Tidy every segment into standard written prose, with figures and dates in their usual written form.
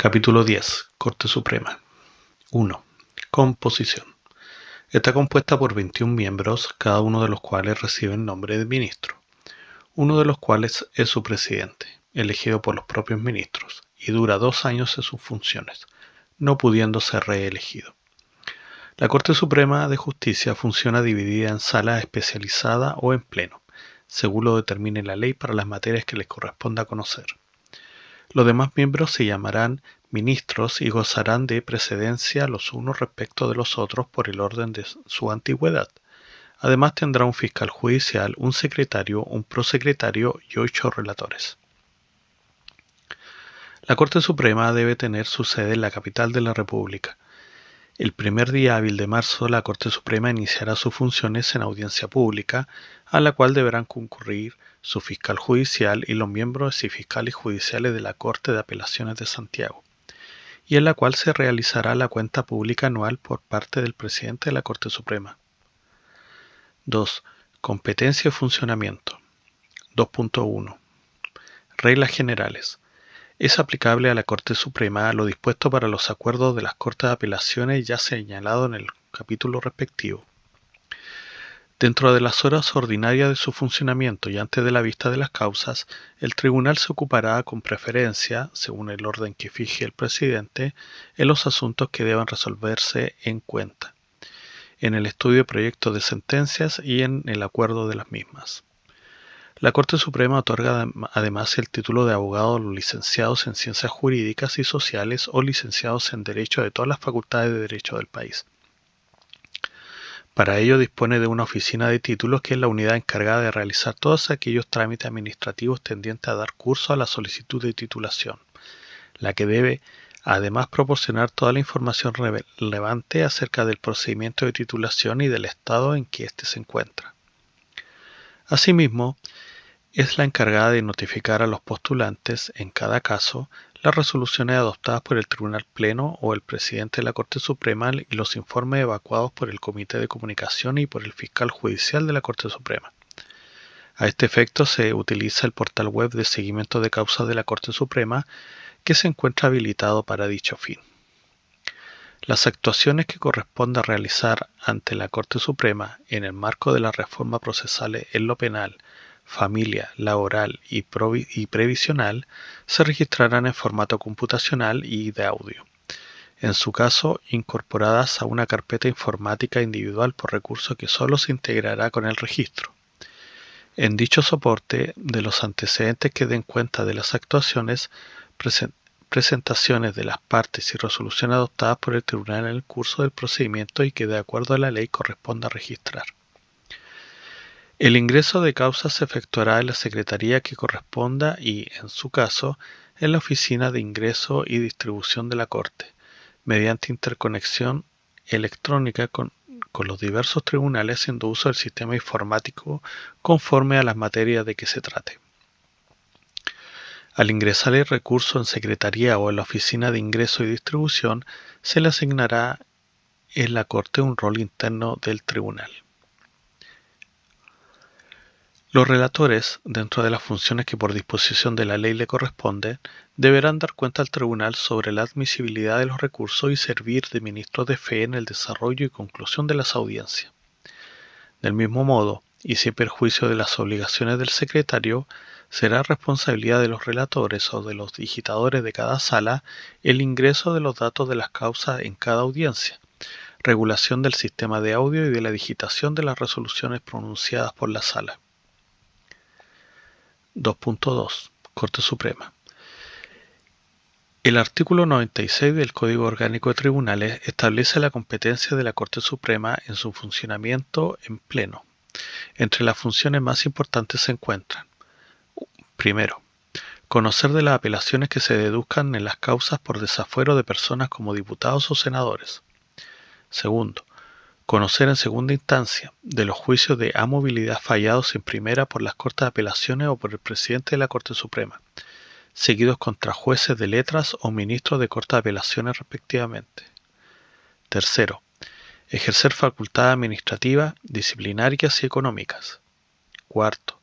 Capítulo 10. Corte Suprema. 1. Composición. Está compuesta por 21 miembros, cada uno de los cuales recibe el nombre de ministro, uno de los cuales es su presidente, elegido por los propios ministros, y dura 2 años en sus funciones, no pudiendo ser reelegido. La Corte Suprema de Justicia funciona dividida en sala especializada o en pleno, según lo determine la ley para las materias que les corresponda conocer. Los demás miembros se llamarán ministros y gozarán de precedencia los unos respecto de los otros por el orden de su antigüedad. Además tendrá un fiscal judicial, un secretario, un prosecretario y 8 relatores. La Corte Suprema debe tener su sede en la capital de la República. El primer día hábil de marzo, la Corte Suprema iniciará sus funciones en audiencia pública, a la cual deberán concurrir su fiscal judicial y los miembros y fiscales judiciales de la Corte de Apelaciones de Santiago, y en la cual se realizará la cuenta pública anual por parte del presidente de la Corte Suprema. 2. Competencia y funcionamiento. 2.1. Reglas generales. Es aplicable a la Corte Suprema lo dispuesto para los acuerdos de las Cortes de Apelaciones ya señalado en el capítulo respectivo. Dentro de las horas ordinarias de su funcionamiento y antes de la vista de las causas, el tribunal se ocupará con preferencia, según el orden que fije el presidente, en los asuntos que deban resolverse en cuenta, en el estudio de proyectos de sentencias y en el acuerdo de las mismas. La Corte Suprema otorga además el título de abogado a los licenciados en Ciencias Jurídicas y Sociales o licenciados en Derecho de todas las facultades de Derecho del país. Para ello dispone de una oficina de títulos que es la unidad encargada de realizar todos aquellos trámites administrativos tendientes a dar curso a la solicitud de titulación, la que debe además proporcionar toda la información relevante acerca del procedimiento de titulación y del estado en que éste se encuentra. Asimismo, es la encargada de notificar a los postulantes, en cada caso, las resoluciones adoptadas por el Tribunal Pleno o el presidente de la Corte Suprema y los informes evacuados por el Comité de Comunicación y por el fiscal judicial de la Corte Suprema. A este efecto se utiliza el portal web de seguimiento de causas de la Corte Suprema, que se encuentra habilitado para dicho fin. Las actuaciones que corresponde realizar ante la Corte Suprema en el marco de las reformas procesales en lo penal, familia, laboral y previsional se registrarán en formato computacional y de audio, en su caso incorporadas a una carpeta informática individual por recurso que solo se integrará con el registro. En dicho soporte, de los antecedentes que den cuenta de las actuaciones, presentaciones de las partes y resoluciones adoptadas por el tribunal en el curso del procedimiento y que de acuerdo a la ley corresponda registrar. El ingreso de causas se efectuará en la secretaría que corresponda y, en su caso, en la oficina de ingreso y distribución de la Corte, mediante interconexión electrónica con los diversos tribunales haciendo uso del sistema informático conforme a las materias de que se trate. Al ingresar el recurso en secretaría o en la oficina de ingreso y distribución, se le asignará en la Corte un rol interno del tribunal. Los relatores, dentro de las funciones que por disposición de la ley le corresponden, deberán dar cuenta al tribunal sobre la admisibilidad de los recursos y servir de ministros de fe en el desarrollo y conclusión de las audiencias. Del mismo modo, y sin perjuicio de las obligaciones del secretario, será responsabilidad de los relatores o de los digitadores de cada sala el ingreso de los datos de las causas en cada audiencia, regulación del sistema de audio y de la digitación de las resoluciones pronunciadas por la sala. 2.2. Corte Suprema. El artículo 96 del Código Orgánico de Tribunales establece la competencia de la Corte Suprema en su funcionamiento en pleno. Entre las funciones más importantes se encuentran: primero, conocer de las apelaciones que se deduzcan en las causas por desafuero de personas como diputados o senadores. Segundo, conocer en segunda instancia de los juicios de amovilidad fallados en primera por las Cortes de Apelaciones o por el presidente de la Corte Suprema, seguidos contra jueces de letras o ministros de Corte de Apelaciones respectivamente. Tercero, ejercer facultades administrativas, disciplinarias y económicas. Cuarto,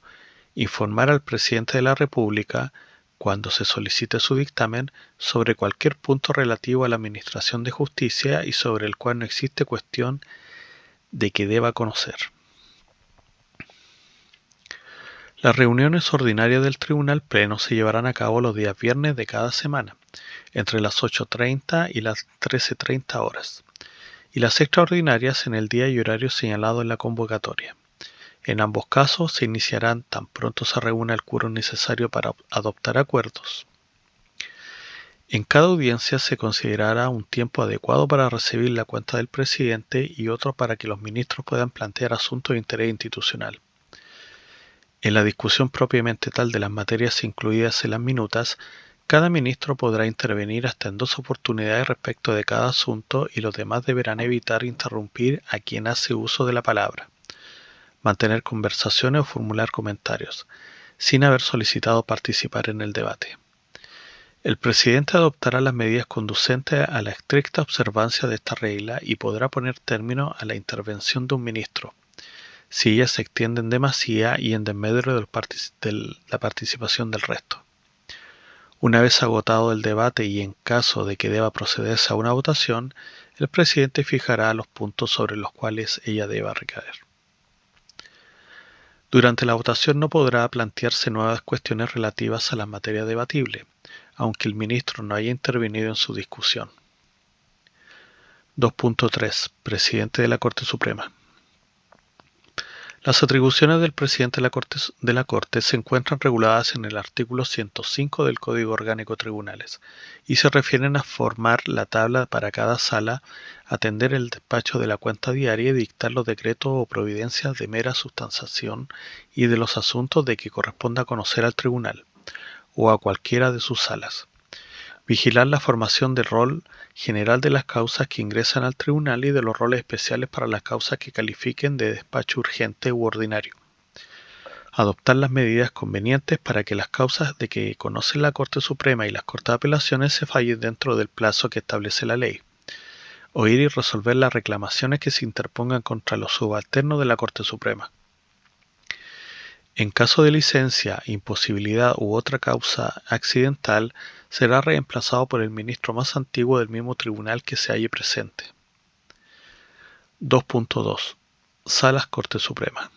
informar al presidente de la República cuando se solicite su dictamen, sobre cualquier punto relativo a la administración de justicia y sobre el cual no existe cuestión de que deba conocer. Las reuniones ordinarias del Tribunal Pleno se llevarán a cabo los días viernes de cada semana, entre las 8:30 y las 13:30 horas, y las extraordinarias en el día y horario señalado en la convocatoria. En ambos casos se iniciarán tan pronto se reúna el quórum necesario para adoptar acuerdos. En cada audiencia se considerará un tiempo adecuado para recibir la cuenta del presidente y otro para que los ministros puedan plantear asuntos de interés institucional. En la discusión propiamente tal de las materias incluidas en las minutas, cada ministro podrá intervenir hasta en 2 oportunidades respecto de cada asunto y los demás deberán evitar interrumpir a quien hace uso de la palabra, mantener conversaciones o formular comentarios, sin haber solicitado participar en el debate. El presidente adoptará las medidas conducentes a la estricta observancia de esta regla y podrá poner término a la intervención de un ministro, si ellas se extienden demasía y en desmedro de la participación del resto. Una vez agotado el debate y en caso de que deba procederse a una votación, el presidente fijará los puntos sobre los cuales ella deba recaer. Durante la votación no podrá plantearse nuevas cuestiones relativas a la materia debatible, aunque el ministro no haya intervenido en su discusión. 2.3. Presidente de la Corte Suprema. Las atribuciones del presidente de la Corte se encuentran reguladas en el artículo 105 del Código Orgánico de Tribunales y se refieren a formar la tabla para cada sala, atender el despacho de la cuenta diaria y dictar los decretos o providencias de mera sustanciación y de los asuntos de que corresponda conocer al tribunal o a cualquiera de sus salas. Vigilar la formación del rol general de las causas que ingresan al tribunal y de los roles especiales para las causas que califiquen de despacho urgente u ordinario. Adoptar las medidas convenientes para que las causas de que conocen la Corte Suprema y las Cortes de Apelaciones se fallen dentro del plazo que establece la ley. Oír y resolver las reclamaciones que se interpongan contra los subalternos de la Corte Suprema. En caso de licencia, imposibilidad u otra causa accidental, será reemplazado por el ministro más antiguo del mismo tribunal que se halle presente. 2.2. Salas Corte Suprema.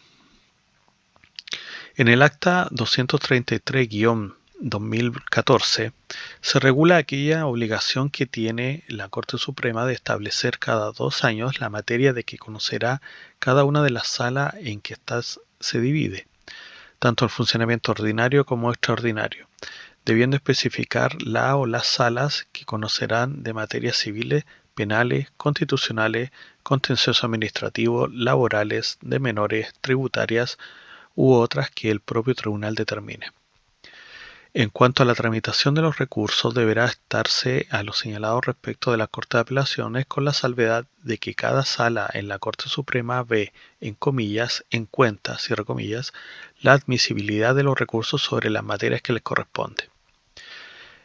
En el acta 233-2014 se regula aquella obligación que tiene la Corte Suprema de establecer cada 2 años la materia de que conocerá cada una de las salas en que se divide, tanto el funcionamiento ordinario como extraordinario, debiendo especificar la o las salas que conocerán de materias civiles, penales, constitucionales, contencioso administrativo, laborales, de menores, tributarias u otras que el propio tribunal determine. En cuanto a la tramitación de los recursos, deberá estarse a lo señalado respecto de la Corte de Apelaciones, con la salvedad de que cada sala en la Corte Suprema ve, en comillas, en cuenta, cierre comillas, la admisibilidad de los recursos sobre las materias que les corresponde.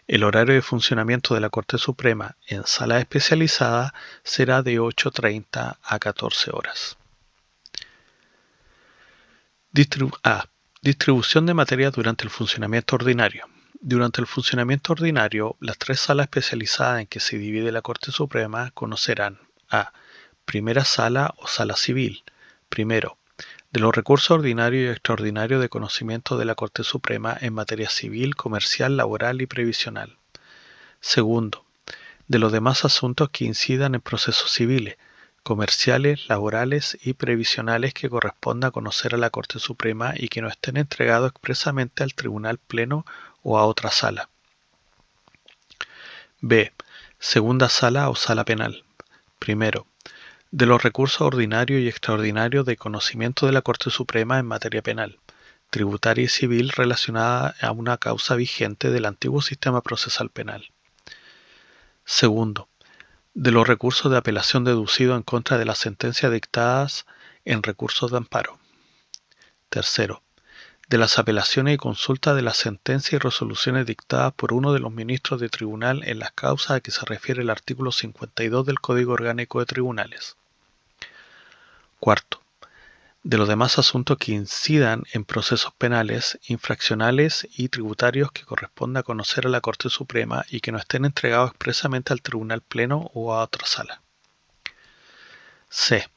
El horario de funcionamiento de la Corte Suprema en salas especializadas será de 8:30 a 14 horas. Distribución de materias durante el funcionamiento ordinario. Durante el funcionamiento ordinario, las 3 salas especializadas en que se divide la Corte Suprema conocerán a. Primera sala o sala civil. Primero, de los recursos ordinarios y extraordinarios de conocimiento de la Corte Suprema en materia civil, comercial, laboral y previsional. Segundo, de los demás asuntos que incidan en procesos civiles, comerciales, laborales y previsionales que corresponda conocer a la Corte Suprema y que no estén entregados expresamente al Tribunal Pleno o a otra sala. B. Segunda sala o sala penal. Primero, de los recursos ordinarios y extraordinarios de conocimiento de la Corte Suprema en materia penal, tributaria y civil relacionada a una causa vigente del antiguo sistema procesal penal. Segundo, de los recursos de apelación deducidos en contra de las sentencias dictadas en recursos de amparo. Tercero, de las apelaciones y consultas de las sentencias y resoluciones dictadas por uno de los ministros de tribunal en las causas a que se refiere el artículo 52 del Código Orgánico de Tribunales. Cuarto, De los demás asuntos que incidan en procesos penales, infraccionales y tributarios que corresponda conocer a la Corte Suprema y que no estén entregados expresamente al Tribunal Pleno o a otra sala. C.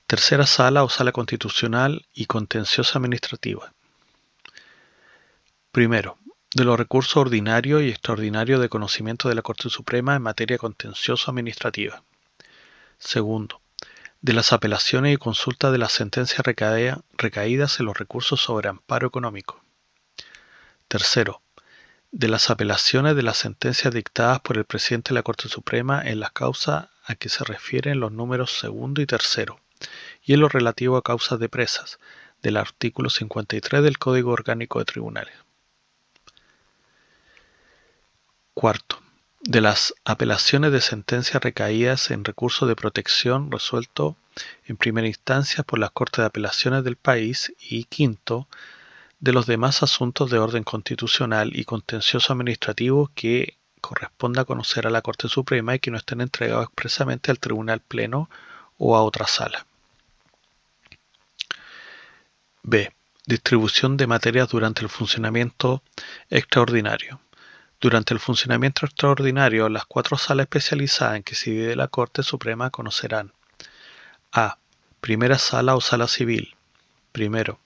Tercera sala o sala constitucional y contenciosa administrativa. Primero, de los recursos ordinarios y extraordinarios de conocimiento de la Corte Suprema en materia contencioso administrativa. Segundo, de las apelaciones y consultas de las sentencias recaídas en los recursos sobre amparo económico. Tercero, de las apelaciones de las sentencias dictadas por el presidente de la Corte Suprema en las causas a que se refieren los números segundo y tercero, y en lo relativo a causas de presas, del artículo 53 del Código Orgánico de Tribunales. Cuarto, de las apelaciones de sentencias recaídas en recursos de protección resuelto en primera instancia por las Cortes de Apelaciones del país. Y quinto, de los demás asuntos de orden constitucional y contencioso administrativo que corresponda conocer a la Corte Suprema y que no estén entregados expresamente al Tribunal Pleno o a otra sala. B. Distribución de materias durante el funcionamiento extraordinario. Durante el funcionamiento extraordinario, las 4 salas especializadas en que se divide la Corte Suprema conocerán: A. Primera sala o sala civil. Primero,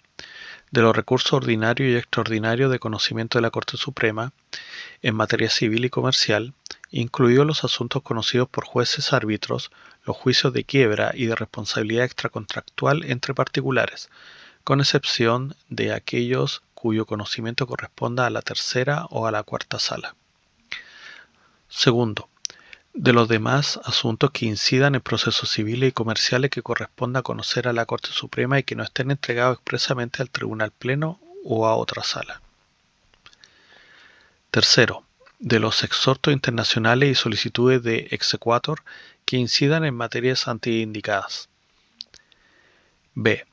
de los recursos ordinarios y extraordinarios de conocimiento de la Corte Suprema en materia civil y comercial, incluidos los asuntos conocidos por jueces árbitros, los juicios de quiebra y de responsabilidad extracontractual entre particulares, con excepción de aquellos cuyo conocimiento corresponda a la tercera o a la cuarta sala. Segundo, de los demás asuntos que incidan en procesos civiles y comerciales que corresponda conocer a la Corte Suprema y que no estén entregados expresamente al Tribunal Pleno o a otra sala. Tercero, de los exhortos internacionales y solicitudes de exequatur que incidan en materias antiindicadas. B.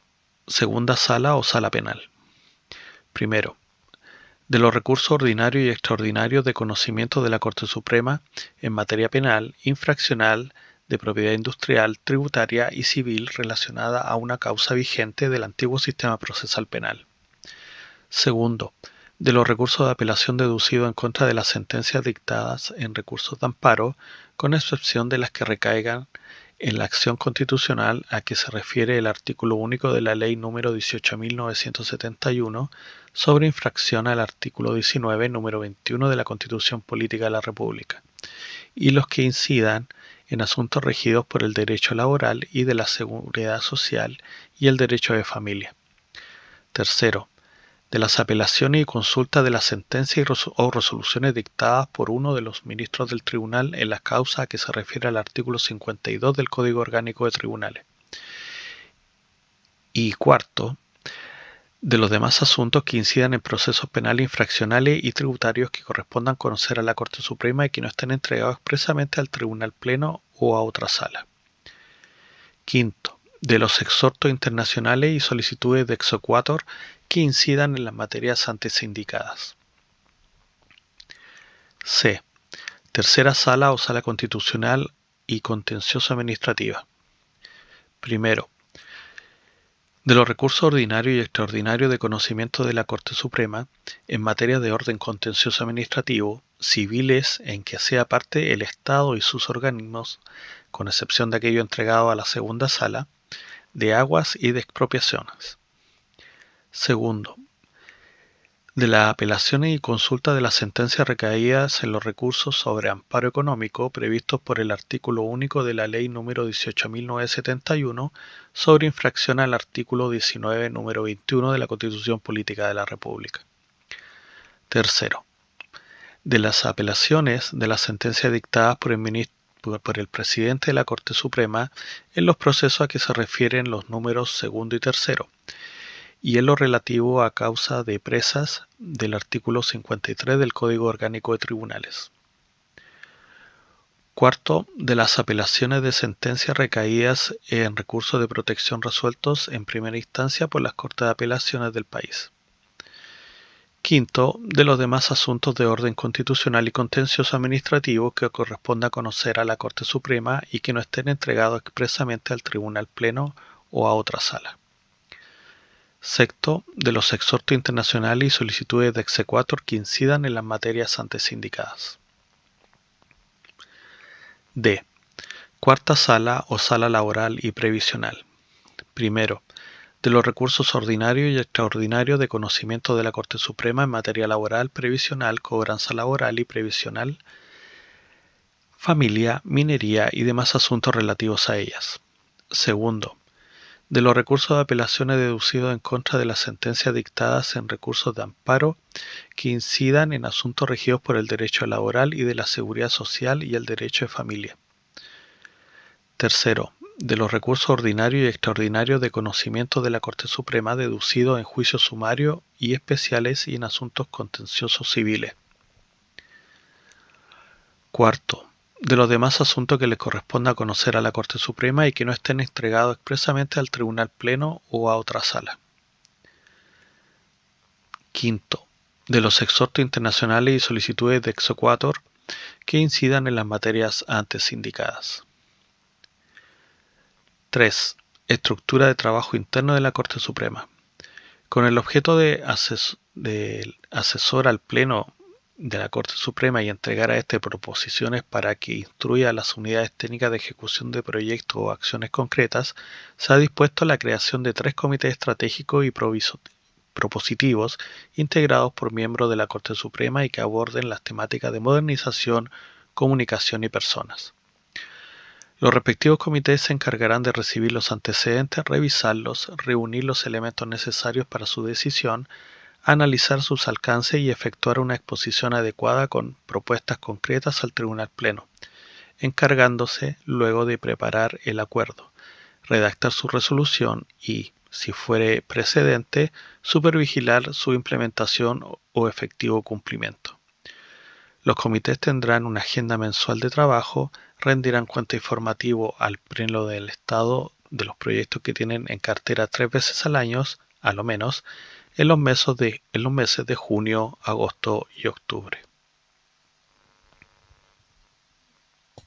Segunda sala o sala penal. Primero, de los recursos ordinarios y extraordinarios de conocimiento de la Corte Suprema en materia penal, infraccional, de propiedad industrial, tributaria y civil relacionada a una causa vigente del antiguo sistema procesal penal. Segundo, de los recursos de apelación deducidos en contra de las sentencias dictadas en recursos de amparo, con excepción de las que recaigan en la acción constitucional a que se refiere el artículo único de la Ley número 18.971 sobre infracción al artículo 19, número 21 de la Constitución Política de la República, y los que incidan en asuntos regidos por el derecho laboral y de la seguridad social y el derecho de familia. Tercero, de las apelaciones y consultas de las sentencias o resoluciones dictadas por uno de los ministros del tribunal en las causas a que se refiere al artículo 52 del Código Orgánico de Tribunales. Y cuarto, de los demás asuntos que incidan en procesos penales, infraccionales y tributarios que correspondan conocer a la Corte Suprema y que no estén entregados expresamente al Tribunal Pleno o a otra sala. Quinto, de los exhortos internacionales y solicitudes de exequatur que incidan en las materias antes indicadas. C. Tercera sala o sala constitucional y contencioso administrativa. Primero, de los recursos ordinarios y extraordinarios de conocimiento de la Corte Suprema en materia de orden contencioso administrativo, civiles en que sea parte el Estado y sus organismos, con excepción de aquello entregado a la segunda sala, de aguas y de expropiaciones. Segundo, de las apelaciones y consultas de las sentencias recaídas en los recursos sobre amparo económico previstos por el artículo único de la Ley número 18.971 sobre infracción al artículo 19, número 21 de la Constitución Política de la República. Tercero, de las apelaciones de las sentencias dictadas por el presidente de la Corte Suprema en los procesos a que se refieren los números segundo y tercero, y en lo relativo a causa de presas del artículo 53 del Código Orgánico de Tribunales. Cuarto, de las apelaciones de sentencias recaídas en recursos de protección resueltos en primera instancia por las Cortes de Apelaciones del país. Quinto, de los demás asuntos de orden constitucional y contencioso administrativo que corresponda conocer a la Corte Suprema y que no estén entregados expresamente al Tribunal Pleno o a otra sala. Sexto, de los exhortos internacionales y solicitudes de exequatur que incidan en las materias antes indicadas. D. Cuarta sala o sala laboral y previsional. Primero, de los recursos ordinarios y extraordinarios de conocimiento de la Corte Suprema en materia laboral, previsional, cobranza laboral y previsional, familia, minería y demás asuntos relativos a ellas. Segundo, de los recursos de apelaciones deducidos en contra de las sentencias dictadas en recursos de amparo que incidan en asuntos regidos por el derecho laboral y de la seguridad social y el derecho de familia. Tercero, de los recursos ordinarios y extraordinarios de conocimiento de la Corte Suprema deducidos en juicios sumarios y especiales y en asuntos contenciosos civiles. Cuarto, de los demás asuntos que les corresponda conocer a la Corte Suprema y que no estén entregados expresamente al Tribunal Pleno o a otra sala. Quinto, de los exhortos internacionales y solicitudes de exequatur que incidan en las materias antes indicadas. 3. Estructura de trabajo interno de la Corte Suprema. Con el objeto de asesor al Pleno de la Corte Suprema y entregar a este proposiciones para que instruya a las unidades técnicas de ejecución de proyectos o acciones concretas, se ha dispuesto la creación de 3 comités estratégicos y propositivos integrados por miembros de la Corte Suprema y que aborden las temáticas de modernización, comunicación y personas. Los respectivos comités se encargarán de recibir los antecedentes, revisarlos, reunir los elementos necesarios para su decisión, analizar sus alcances y efectuar una exposición adecuada con propuestas concretas al Tribunal Pleno, encargándose luego de preparar el acuerdo, redactar su resolución y, si fuere precedente, supervigilar su implementación o efectivo cumplimiento. Los comités tendrán una agenda mensual de trabajo, rendirán cuenta informativo al Pleno del Estado de los proyectos que tienen en cartera 3 veces al año, a lo menos, en los meses de junio, agosto y octubre.